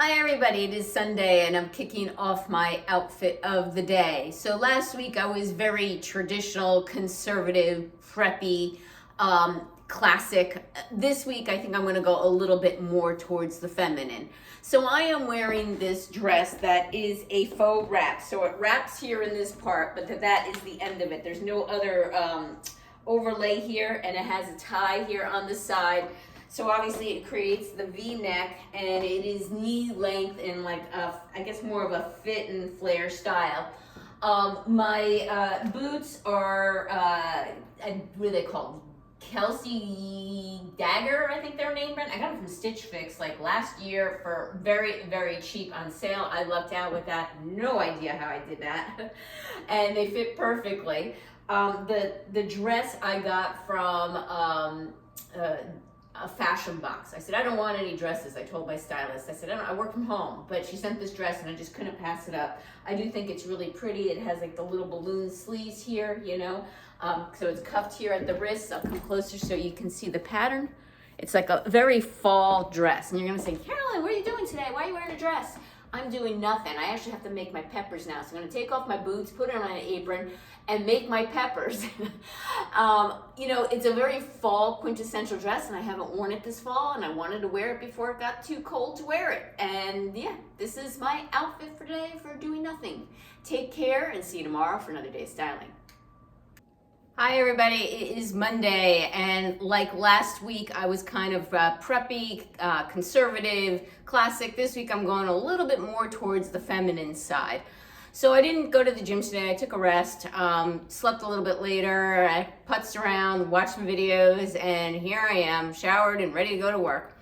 Hi everybody, it is Sunday and I'm kicking off my outfit of the day. So last week I was very traditional, conservative, preppy, classic. This week I think I'm gonna go a little bit more towards the feminine. So I am wearing this dress that is a faux wrap. So it wraps here in this part, but that is the end of it. There's no other overlay here, and it has a tie here on the side. So obviously it creates the V-neck, and it is knee length in like I guess more of a fit and flare style. My boots are, what are they called? Kelsey Dagger, I think they're named. I got them from Stitch Fix like last year for very, very cheap on sale. I lucked out with that. No idea how I did that. And they fit perfectly. The dress I got from a fashion box. I said, I don't want any dresses. I told my stylist, I said, I work from home, but she sent this dress and I just couldn't pass it up. I do think it's really pretty. It has like the little balloon sleeves here, you know, so it's cuffed here at the wrists. I'll come closer so you can see the pattern. It's like a very fall dress. And you're gonna say, Carolyn, what are you doing today? Why are you wearing a dress? I'm doing nothing. I actually have to make my peppers now. So I'm gonna take off my boots, put it on an apron, and make my peppers. You know, it's a very fall quintessential dress, and I haven't worn it this fall, and I wanted to wear it before it got too cold to wear it. And yeah, this is my outfit for today for doing nothing. Take care, and see you tomorrow for another day of styling. Hi everybody, it is Monday, and like last week I was kind of preppy, conservative, classic. This week I'm going a little bit more towards the feminine side. So I didn't go to the gym today. I took a rest, slept a little bit later, I putzed around, watched some videos, and here I am, showered and ready to go to work.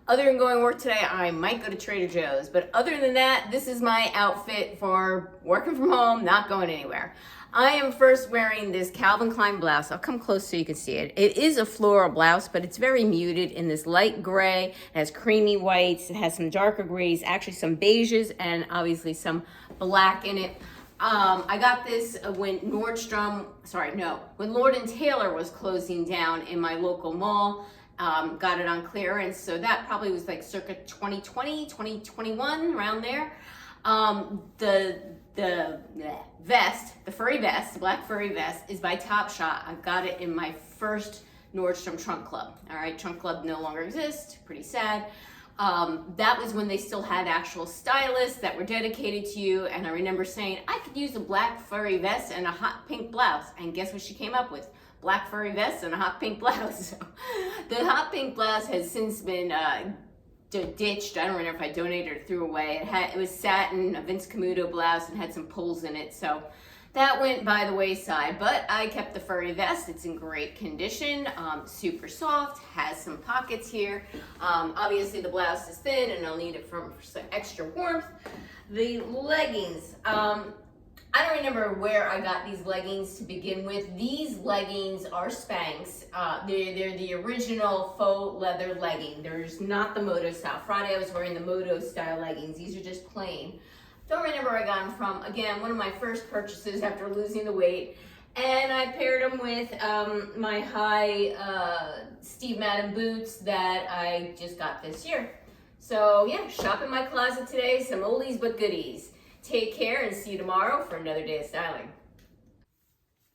Other than going to work today, I might go to Trader Joe's, but other than that, this is my outfit for working from home, not going anywhere. I am first wearing this Calvin Klein blouse. I'll come close so you can see it. It is a floral blouse, but it's very muted in this light gray. It has creamy whites. It has some darker grays, actually some beiges, and obviously some black in it. I got this when when Lord & Taylor was closing down in my local mall. Got it on clearance, so that probably was like circa 2020, 2021, around there. The vest, the furry vest, the black furry vest, is by Topshop. I got it in my first Nordstrom Trunk Club. All right, Trunk Club no longer exists, pretty sad. That was when they still had actual stylists that were dedicated to you, and I remember saying, I could use a black furry vest and a hot pink blouse, and guess what she came up with? Black furry vest and a hot pink blouse. The hot pink blouse has since been ditched. I don't remember if I donated or threw away. It was satin, a Vince Camuto blouse, and had some pulls in it, so that went by the wayside. But I kept the furry vest. It's in great condition, super soft, has some pockets here. Obviously the blouse is thin and I'll need it for some extra warmth. The leggings, I don't remember where I got these leggings to begin with. These leggings are Spanx. They're the original faux leather legging. There's not the Moto style. Friday I was wearing the Moto style leggings. These are just plain. Don't remember where I got them from. Again, one of my first purchases after losing the weight. And I paired them with my high Steve Madden boots that I just got this year. So yeah, shop in my closet today. Some oldies but goodies. Take care and see you tomorrow for another day of styling.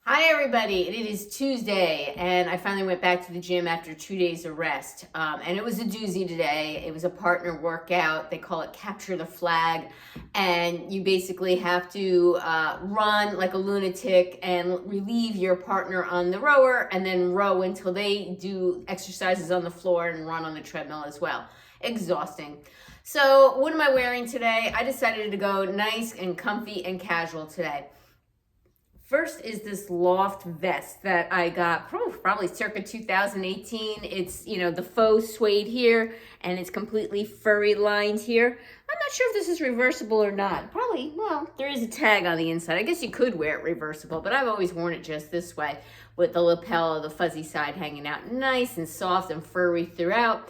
Hi everybody, it is Tuesday and I finally went back to the gym after 2 days of rest. And it was a doozy today. It was a partner workout. They call it Capture the Flag. And you basically have to run like a lunatic and relieve your partner on the rower and then row until they do exercises on the floor and run on the treadmill as well. Exhausting. So what am I wearing today? I decided to go nice and comfy and casual today. First is this loft vest that I got probably circa 2018. It's, you know, the faux suede here, and it's completely furry lined here. I'm not sure if this is reversible or not. Probably, well, there is a tag on the inside. I guess you could wear it reversible, but I've always worn it just this way with the lapel of the fuzzy side hanging out nice and soft and furry throughout.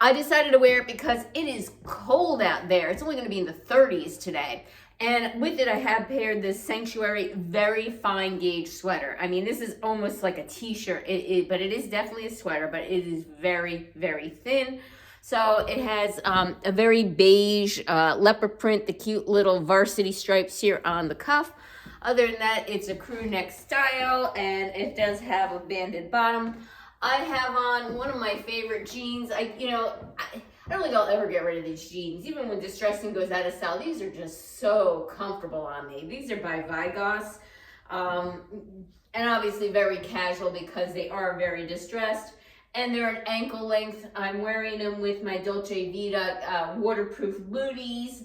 I decided to wear it because it is cold out there. It's only going to be in the 30s today. And with it, I have paired this Sanctuary very fine gauge sweater. I mean, this is almost like a t-shirt, but it is definitely a sweater, but it is very, very thin. So it has a very beige leopard print, the cute little varsity stripes here on the cuff. Other than that, it's a crew neck style, and it does have a banded bottom. I have on one of my favorite jeans. I don't think I'll ever get rid of these jeans. Even when distressing goes out of style, these are just so comfortable on me. These are by Vigos, and obviously very casual because they are very distressed. And they're an ankle length. I'm wearing them with my Dolce Vita waterproof booties.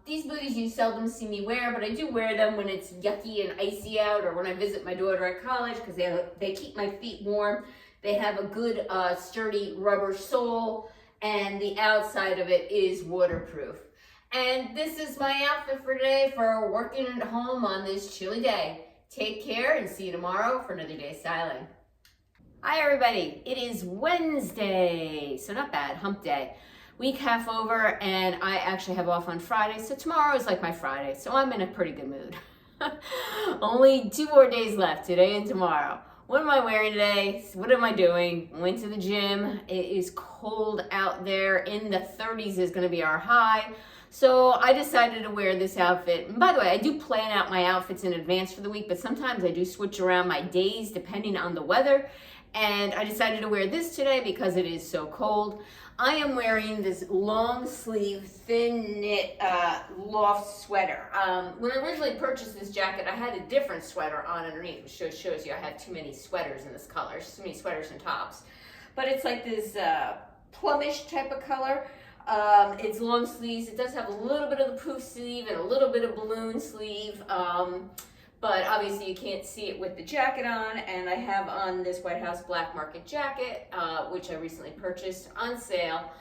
These booties you seldom see me wear, but I do wear them when it's yucky and icy out, or when I visit my daughter at college, because they keep my feet warm. They have a good sturdy rubber sole, and the outside of it is waterproof. And this is my outfit for today for working at home on this chilly day. Take care and see you tomorrow for another day of styling. Hi everybody, it is Wednesday, so not bad, hump day. Week half over, and I actually have off on Friday, so tomorrow is like my Friday, so I'm in a pretty good mood. Only 2 more days left, today and tomorrow. What am I wearing today? What am I doing? Went to the gym. It is cold out there. In the 30s is gonna be our high. So I decided to wear this outfit. And by the way, I do plan out my outfits in advance for the week, but sometimes I do switch around my days depending on the weather. And I decided to wear this today because it is so cold. I am wearing this long sleeve, thin knit loft sweater. When I originally purchased this jacket, I had a different sweater on underneath, which shows you I have too many sweaters in this color, too many sweaters and tops. But it's like this plumish type of color. It's long sleeves. It does have a little bit of the poof sleeve and a little bit of balloon sleeve. But obviously you can't see it with the jacket on, and I have on this White House Black Market jacket, which I recently purchased on sale.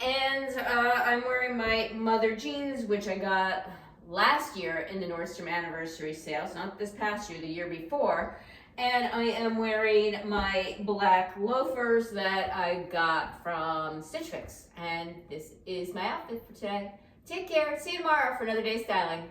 And I'm wearing my mother jeans, which I got last year in the Nordstrom anniversary sales, not this past year, the year before. And I am wearing my black loafers that I got from Stitch Fix. And this is my outfit for today. Take care, see you tomorrow for another day of styling.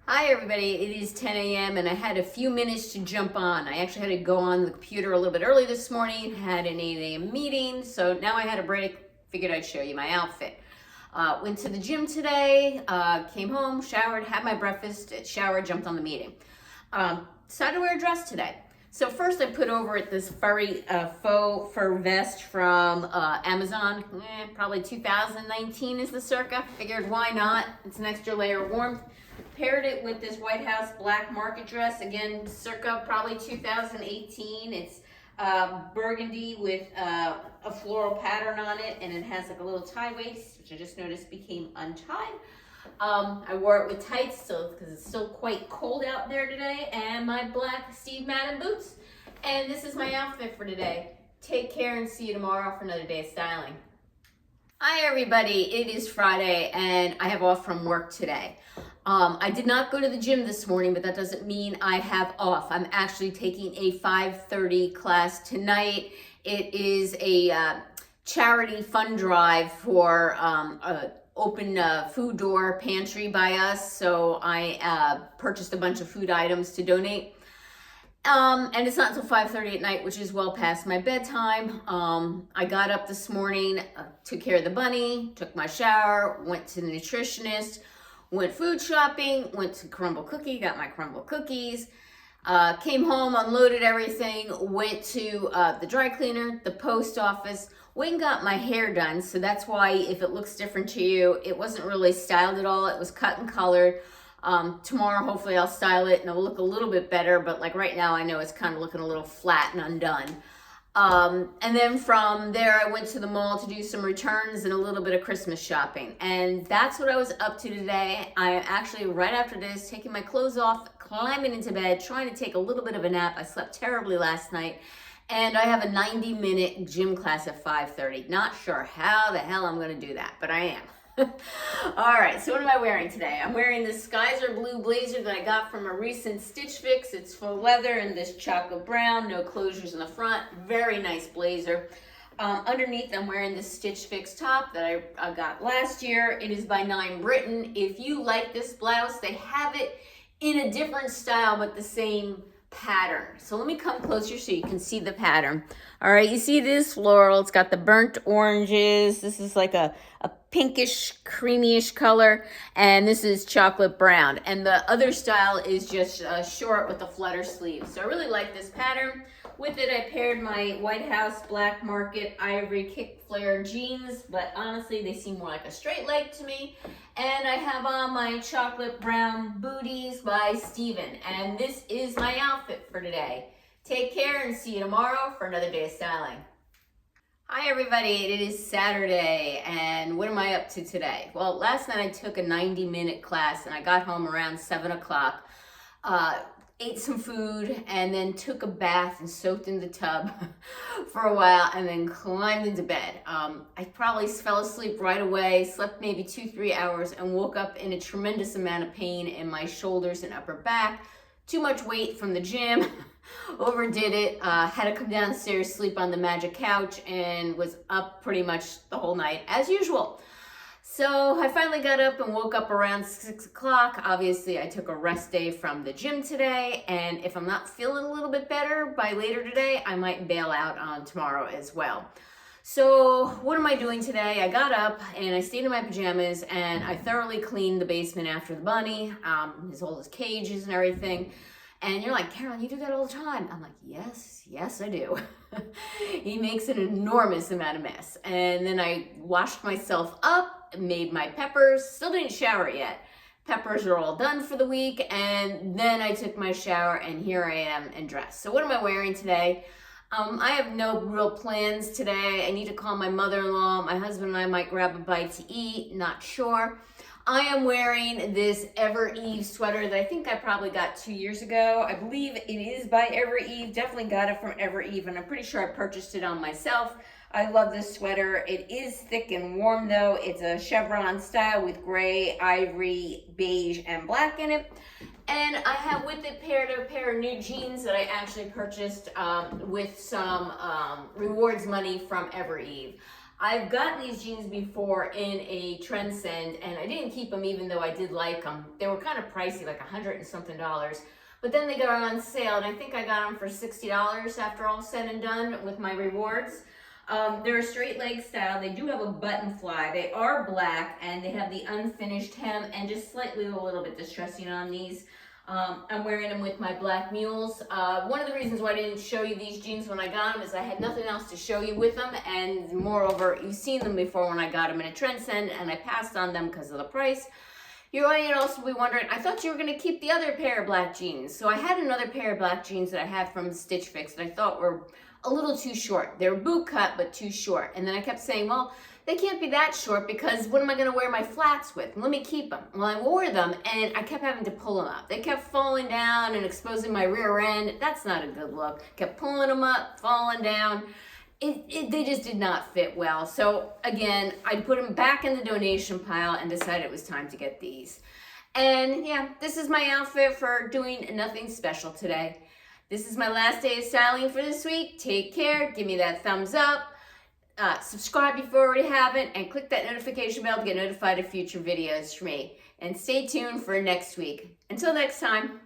Hi everybody, it is 10 a.m. and I had a few minutes to jump on. I actually had to go on the computer a little bit early this morning, had an 8 a.m. meeting, so now I had a break, figured I'd show you my outfit. Went to the gym today, came home, showered, had my breakfast, showered, jumped on the meeting. Decided to wear a dress today. So first I put over it this furry faux fur vest from Amazon, probably 2019 is the circa. Figured why not, it's an extra layer of warmth. Paired it with this White House Black Market dress, again, circa probably 2018. It's burgundy with a floral pattern on it, and it has like a little tie waist, which I just noticed became untied. I wore it with tights because it's still quite cold out there today, and my black Steve Madden boots. And this is my outfit for today. Take care and see you tomorrow for another day of styling. Hi everybody, it is Friday and I have off from work today. I did not go to the gym this morning, but that doesn't mean I have off. I'm actually taking a 5:30 class tonight. It is a charity fund drive for open food door pantry by us. So I purchased a bunch of food items to donate. And it's not until 5:30 at night, which is well past my bedtime. I got up this morning, took care of the bunny, took my shower, went to the nutritionist, went food shopping, went to Crumble Cookie, got my Crumble cookies, came home, unloaded everything, went to the dry cleaner, the post office, went and got my hair done. So that's why if it looks different to you, it wasn't really styled at all. It was cut and colored. Tomorrow, hopefully I'll style it and it'll look a little bit better, but like right now I know it's kind of looking a little flat and undone. And then from there I went to the mall to do some returns and a little bit of Christmas shopping. And that's what I was up to today. I am actually right after this taking my clothes off, climbing into bed, trying to take a little bit of a nap. I slept terribly last night. And I have a 90-minute gym class at 5:30. Not sure how the hell I'm going to do that, but I am. All right, so what am I wearing today? I'm wearing this Skyzer blue blazer that I got from a recent Stitch Fix. It's faux leather and this chocolate brown, no closures in the front. Very nice blazer. Underneath, I'm wearing this Stitch Fix top that I got last year. It is by 9 Britain. If you like this blouse, they have it in a different style, but the same pattern. So let me come closer so you can see the pattern. All right, you see this floral, it's got the burnt oranges. This is like a pinkish, creamy-ish color, and this is chocolate brown. And the other style is just short with a flutter sleeve. So I really like this pattern. With it, I paired my White House Black Market Ivory Kick Flare jeans, but honestly, they seem more like a straight leg to me. And I have on my chocolate brown booties by Steven. And this is my outfit for today. Take care and see you tomorrow for another day of styling. Hi everybody, it is Saturday, and what am I up to today? Well, last night I took a 90-minute class and I got home around 7 o'clock. Ate some food and then took a bath and soaked in the tub for a while and then climbed into bed. I probably fell asleep right away, slept maybe 2-3 hours, and woke up in a tremendous amount of pain in my shoulders and upper back. Too much weight from the gym, overdid it, had to come downstairs, sleep on the magic couch, and was up pretty much the whole night as usual. So I finally got up and woke up around 6 o'clock. Obviously, I took a rest day from the gym today, and if I'm not feeling a little bit better by later today, I might bail out on tomorrow as well. So what am I doing today? I got up and I stayed in my pajamas and I thoroughly cleaned the basement after the bunny, all his cages and everything. And you're like, Carolyn, you do that all the time. I'm like, yes, I do. He makes an enormous amount of mess. And then I washed myself up, made my peppers, still didn't shower yet. Peppers are all done for the week. And then I took my shower and here I am and dressed. So what am I wearing today? I have no real plans today. I need to call my mother-in-law. My husband and I might grab a bite to eat, not sure. I am wearing this Ever Eve sweater that I think I probably got 2 years ago. I believe it is by Ever Eve. Definitely got it from Ever Eve, and I'm pretty sure I purchased it on myself. I love this sweater. It is thick and warm though. It's a chevron style with gray, ivory, beige, and black in it. And I have with it paired a pair of new jeans that I actually purchased with some rewards money from Ever Eve. I've gotten these jeans before in a Trendsend, and I didn't keep them even though I did like them. They were kind of pricey, like $100 and something. But then they got on sale, and I think I got them for $60 after all said and done with my rewards. They're a straight leg style. They do have a button fly. They are black, and they have the unfinished hem and just slightly a little bit distressing on these. I'm wearing them with my black mules. One of the reasons why I didn't show you these jeans when I got them is I had nothing else to show you with them, and moreover, you've seen them before when I got them in a Trendsend, and I passed on them because of the price. You might also be wondering, I thought you were going to keep the other pair of black jeans. So I had another pair of black jeans that I had from Stitch Fix that I thought were a little too short. They were boot cut, but too short. And then I kept saying, well, they can't be that short because what am I going to wear my flats with? Let me keep them. Well, I wore them and I kept having to pull them up. They kept falling down and exposing my rear end. That's not a good look. Kept pulling them up, falling down. They just did not fit well. So again, I put them back in the donation pile and decided it was time to get these. And yeah, this is my outfit for doing nothing special today. This is my last day of styling for this week. Take care. Give me that thumbs up. Subscribe if you already haven't, and click that notification bell to get notified of future videos from me. And stay tuned for next week. Until next time.